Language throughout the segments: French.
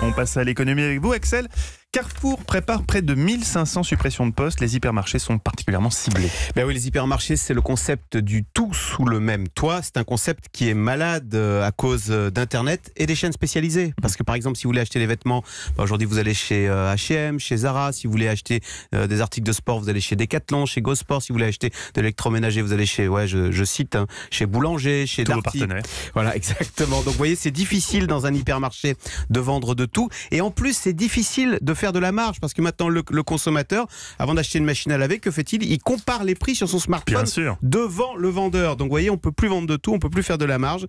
On passe à l'économie avec vous, Axel. Carrefour prépare près de 1500 suppressions de postes. Les hypermarchés sont particulièrement ciblés. Ben oui, les hypermarchés, c'est le concept du tout sous le même toit. C'est un concept qui est malade à cause d'Internet et des chaînes spécialisées. Parce que par exemple, si vous voulez acheter des vêtements, aujourd'hui vous allez chez H&M, chez Zara. Si vous voulez acheter des articles de sport, vous allez chez Decathlon, chez Go Sport. Si vous voulez acheter de l'électroménager, vous allez chez, je cite, chez Boulanger, chez Tous vos Darty. partenaires. Voilà, exactement. Donc vous voyez, c'est difficile dans un hypermarché de vendre de tout. Et en plus, c'est difficile de faire de la marge parce que maintenant le consommateur, avant d'acheter une machine à laver, que fait-il? Il compare les prix sur son smartphone devant le vendeur. Donc vous voyez, on peut plus vendre de tout, on peut plus faire de la marge.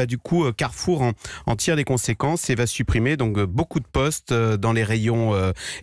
Du coup, Carrefour en tire les conséquences et va supprimer donc beaucoup de postes dans les rayons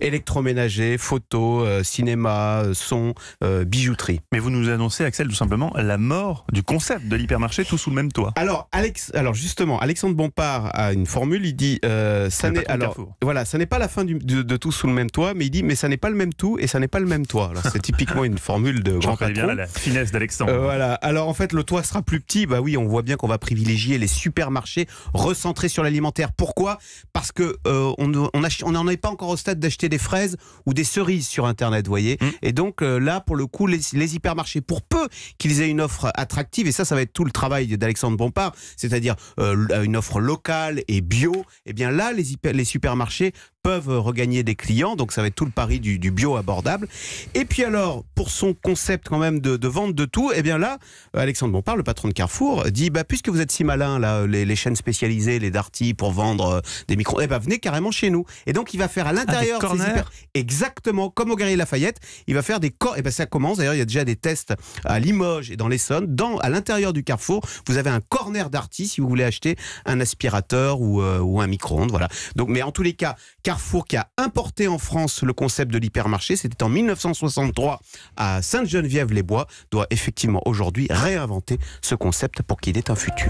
électroménager, photo, cinéma, son, bijouterie. Mais vous nous annoncez, Axel, tout simplement la mort du concept de l'hypermarché tout sous le même toit. Alors justement, Alexandre Bompard a une formule. Il dit ça n'est pas la fin de tout sous le même toit, mais il dit mais ça n'est pas le même tout et ça n'est pas le même toit. C'est typiquement une formule de grand patron. Bien la finesse d'Alexandre. Voilà. Alors en fait, le toit sera plus petit. Bah oui, on voit bien qu'on va privilégier les supermarchés recentrés sur l'alimentaire. Pourquoi? Parce que on n'en est pas encore au stade d'acheter des fraises ou des cerises sur Internet, vous voyez. Et donc là, pour le coup, les hypermarchés, pour peu qu'ils aient une offre attractive, et ça va être tout le travail d'Alexandre Bompard, c'est-à-dire une offre locale et bio, et bien là, les supermarchés peuvent regagner des clients, donc ça va être tout le pari du bio abordable. Et puis alors, pour son concept quand même de vente de tout, et bien là, Alexandre Bompard, le patron de Carrefour, dit puisque vous êtes si malin là, les chaînes spécialisées, les Darty pour vendre des micros, venez carrément chez nous. Et donc il va faire à l'intérieur de ces exactement comme au Galeries Lafayette, il va faire des ça commence d'ailleurs, il y a déjà des tests à Limoges et dans l'Essonne, à l'intérieur du Carrefour, vous avez un corner Darty si vous voulez acheter un aspirateur ou un micro-ondes, voilà. Donc mais en tous les cas, Carrefour qui a importé en France le concept de l'hypermarché, c'était en 1963 à Sainte-Geneviève-les-Bois, doit effectivement aujourd'hui réinventer ce concept pour qu'il ait un futur.